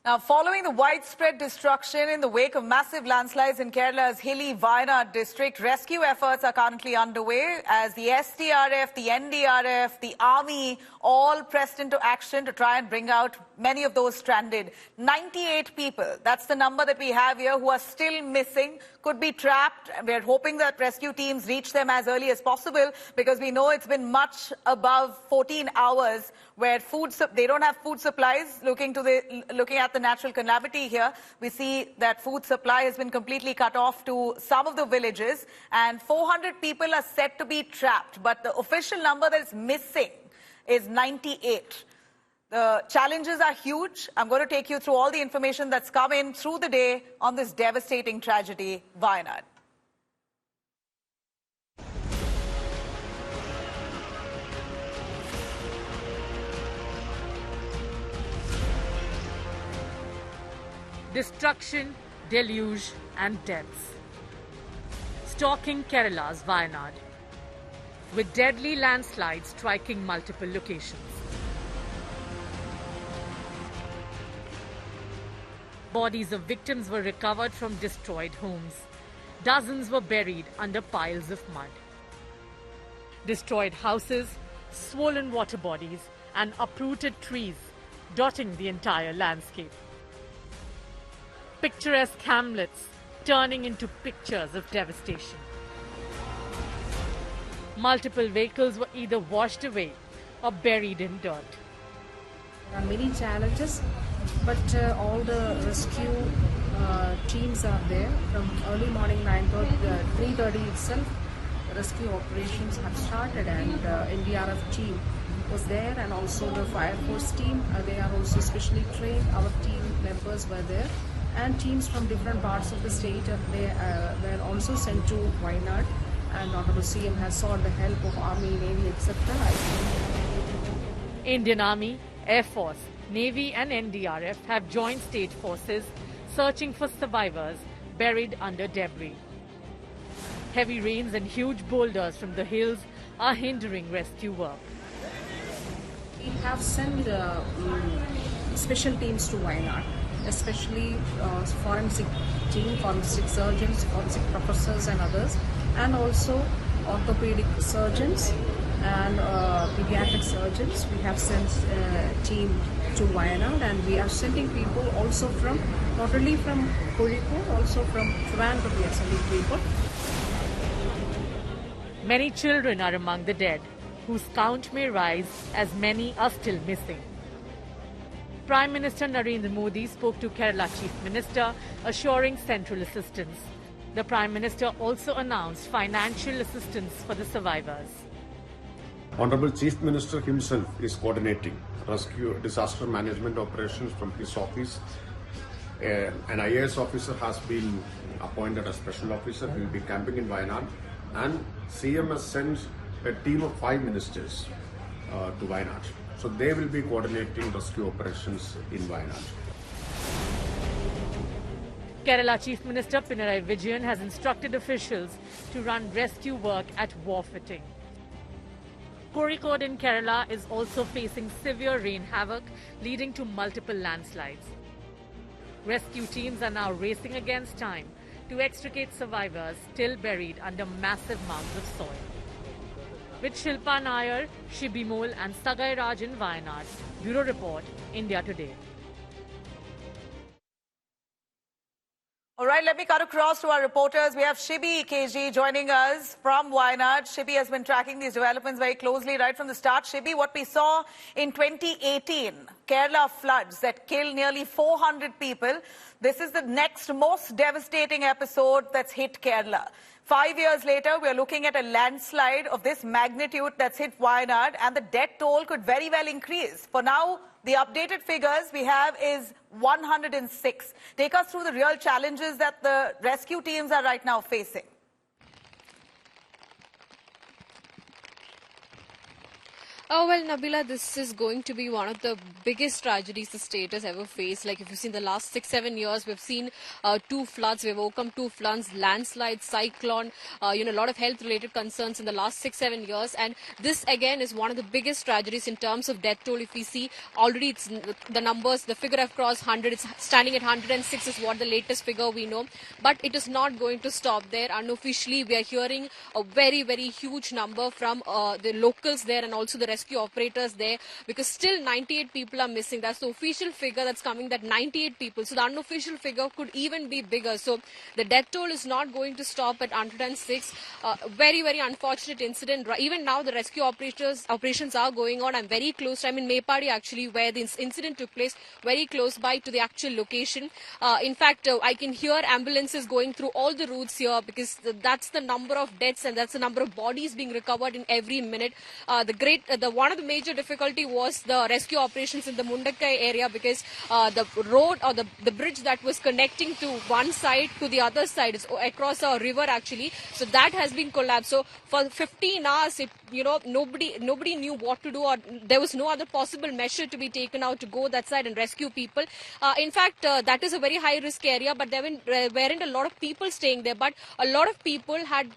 Now, following the widespread destruction in the wake of massive landslides in Kerala's hilly Wayanad district, rescue efforts are currently underway as the SDRF, the NDRF, the army all pressed into action to try and bring out many of those stranded. 98 people, that's the number that we have here, who are still missing, could be trapped. We're hoping that rescue teams reach them as early as possible because we know it's been much above 14 hours where they don't have food supplies. Looking at the natural calamity here, we see that food supply has been completely cut off to some of the villages, and 400 people are said to be trapped, but the official number that is missing is 98. The challenges are huge. I'm going to take you through all the information that's come in through the day on this devastating tragedy, Wayanad. Destruction, deluge and deaths. Stalking Kerala's Wayanad, with deadly landslides striking multiple locations. Bodies of victims were recovered from destroyed homes. Dozens were buried under piles of mud. Destroyed houses, swollen water bodies and uprooted trees dotting the entire landscape. Picturesque hamlets turning into pictures of devastation. Multiple vehicles were either washed away or buried in dirt. There are many challenges, but all the rescue teams are there. From early morning 3:30 itself, rescue operations have started, and NDRF team was there, and also the Fire Force team. They are also specially trained. Our team members were there, and teams from different parts of the state were also sent to Wayanad, and Honorable CM has sought the help of Army, Navy, etc. Indian Army, Air Force, Navy and NDRF have joined state forces searching for survivors buried under debris. Heavy rains and huge boulders from the hills are hindering rescue work. We have sent special teams to Wayanad, especially forensic team, forensic surgeons, forensic professors and others, and also orthopedic surgeons and pediatric surgeons. We have sent a team to Wayanad, and we are sending people also from, not only from Kozhikode, also from Trivandrum we are sending people. Many children are among the dead, whose count may rise as many are still missing. Prime Minister Narendra Modi spoke to Kerala Chief Minister, assuring central assistance. The Prime Minister also announced financial assistance for the survivors. Honorable Chief Minister himself is coordinating rescue disaster management operations from his office. An IAS officer has been appointed as special officer. He will be camping in Wayanad, and CM has sent a team of 5 ministers to Wayanad. So they will be coordinating rescue operations in Wayanad. Kerala Chief Minister Pinarayi Vijayan has instructed officials to run rescue work at war footing. Kozhikode in Kerala is also facing severe rain havoc, leading to multiple landslides. Rescue teams are now racing against time to extricate survivors still buried under massive mounds of soil. With Shilpa Nair, Shibi Mol and Sagai Raj in Wayanad. Bureau Report, India Today. All right, let me cut across to our reporters. We have Shibi KG joining us from Wayanad. Shibi has been tracking these developments very closely right from the start. Shibi, what we saw in 2018, Kerala floods that killed nearly 400 people. This is the next most devastating episode that's hit Kerala. 5 years later, we are looking at a landslide of this magnitude that's hit Wayanad, and the death toll could very well increase. For now, the updated figures we have is 106. Take us through the real challenges that the rescue teams are right now facing. Oh, well, Nabila, this is going to be one of the biggest tragedies the state has ever faced. Like, if you've seen the last 6-7 years, we've seen two floods. We've overcome two floods, landslides, cyclone, a lot of health-related concerns in the last 6-7 years. And this, again, is one of the biggest tragedies in terms of death toll. If we see already, it's the numbers, the figure have crossed 100. It's standing at 106 is what the latest figure we know. But it is not going to stop there. Unofficially, we are hearing a very, very huge number from the locals there and also the rescue operators there, because still 98 people are missing. That's the official figure that's coming, that 98 people. So the unofficial figure could even be bigger. So the death toll is not going to stop at 106. Very, very unfortunate incident. Even now the rescue operations are going on. I'm very close. I'm in Mepadi actually, where the incident took place, very close by to the actual location. In fact, I can hear ambulances going through all the routes here, because that's the number of deaths and that's the number of bodies being recovered in every minute. One of the major difficulty was the rescue operations in the Mundakai area, because the road or the bridge that was connecting to one side to the other side is across a river actually. So that has been collapsed. So for 15 hours, nobody knew what to do, or there was no other possible measure to be taken out to go that side and rescue people. In fact, that is a very high risk area, but there weren't a lot of people staying there. But a lot of people had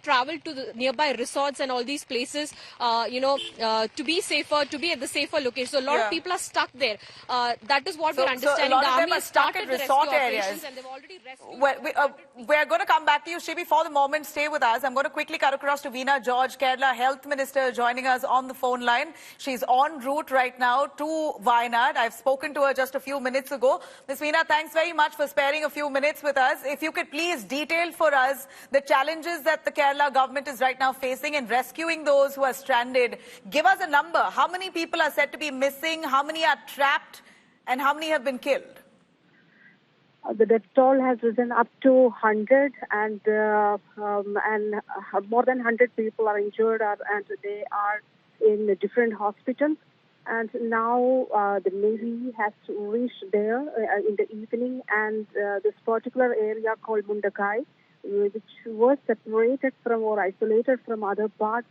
travel to the nearby resorts and all these places, to be safer, to be at the safer location. So a lot of people are stuck there. That is what we're understanding. So a lot the of them army are has stuck started at the resort rescue areas. operations and they've already rescued. We're going to come back to you, Shibi. For the moment, stay with us. I'm going to quickly cut across to Veena George, Kerala Health Minister, joining us on the phone line. She's en route right now to Wayanad. I've spoken to her just a few minutes ago. Ms. Veena, thanks very much for sparing a few minutes with us. If you could please detail for us the challenges that the Kerala government is right now facing in rescuing those who are stranded. Give us a number. How many people are said to be missing? How many are trapped? And how many have been killed? The death toll has risen up to 100, and more than 100 people are injured, and they are in different hospitals. And now the Navy has reached there in the evening, and this particular area called Mundakai, which was separated from or isolated from other parts,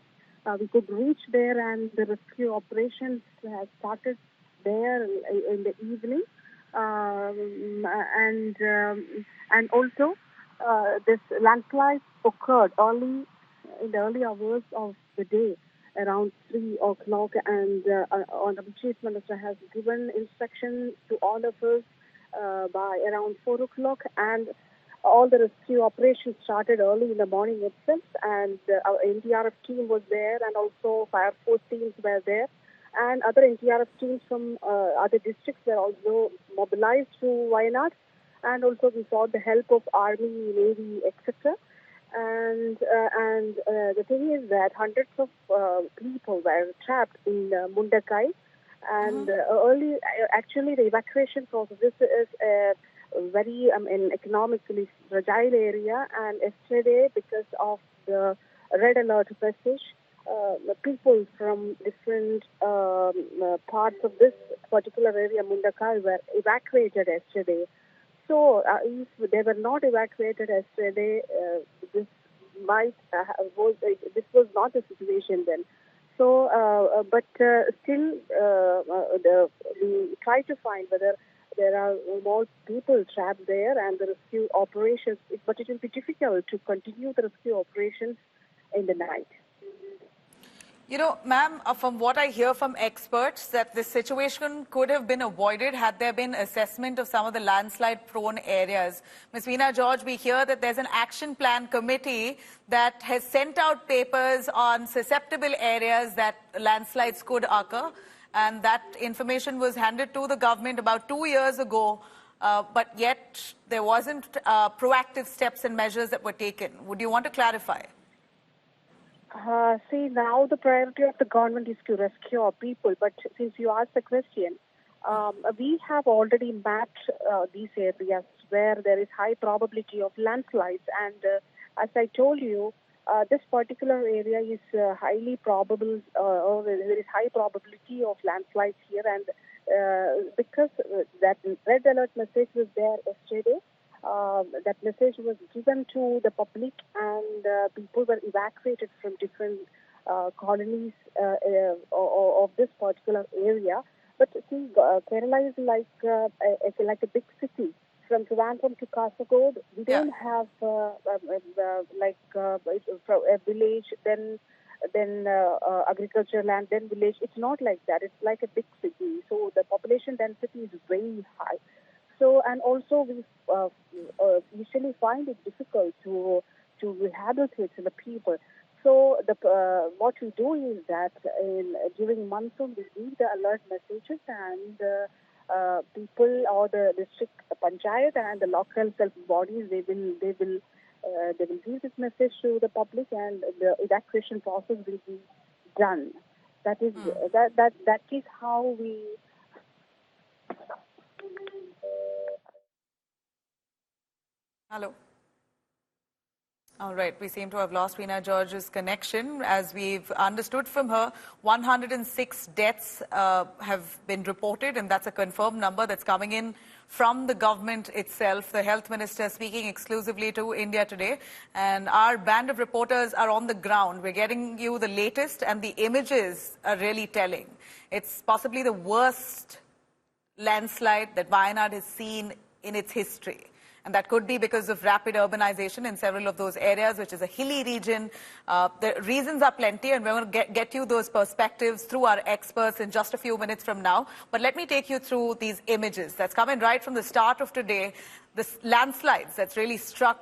we could reach there, and the rescue operations have started there in the evening. And also this landslide occurred in the early hours of the day, around 3 o'clock, and Honorable Chief Minister has given instructions to all of us by around 4 o'clock, and all the rescue operations started early in the morning itself, and our NDRF team was there, and also fire force teams were there. And other NDRF teams from other districts were also mobilized to Wayanad, and also we saw the help of Army, Navy, etc. And the thing is that hundreds of people were trapped in Mundakai, and actually the evacuation process. This is a very economically fragile area, and yesterday, because of the red alert message, people from different parts of this particular area, Mundakai, were evacuated yesterday. So if they were not evacuated yesterday, this was not the situation then. So, but still, we try to find whether there are more people trapped there and the rescue operations, but it will be difficult to continue the rescue operations in the night. You know, ma'am, from what I hear from experts, that this situation could have been avoided had there been assessment of some of the landslide-prone areas. Ms. Veena George, we hear that there's an action plan committee that has sent out papers on susceptible areas that landslides could occur, and that information was handed to the government about 2 years ago, but yet there wasn't proactive steps and measures that were taken. Would you want to clarify? See, now the priority of the government is to rescue our people. But since you asked the question, we have already mapped these areas where there is high probability of landslides. And as I told you, this particular area is highly probable, or there is high probability of landslides here. And because that red alert message was there yesterday, that message was given to the public, and people were evacuated from different colonies of this particular area. But see, Kerala is like a big city. From Trivandrum to Kasaragod, we don't have a village, then agriculture land, then village. It's not like that. It's like a big city. So the population density is very high. So, and also we usually find it difficult to rehabilitate the people. So what we do is that during monsoon we give the alert messages, and people or the district panchayat and the local self bodies they will give this message to the public, and the evacuation process will be done. That is that is how we. Hello. All right, we seem to have lost Veena George's connection. As we've understood from her, 106 deaths have been reported, and that's a confirmed number that's coming in from the government itself. The health minister speaking exclusively to India Today. And our band of reporters are on the ground. We're getting you the latest, and the images are really telling. It's possibly the worst landslide that Wayanad has seen in its history. And that could be because of rapid urbanization in several of those areas, which is a hilly region. The reasons are plenty, and we're going to get you those perspectives through our experts in just a few minutes from now. But let me take you through these images that's coming right from the start of today. This landslides that's really struck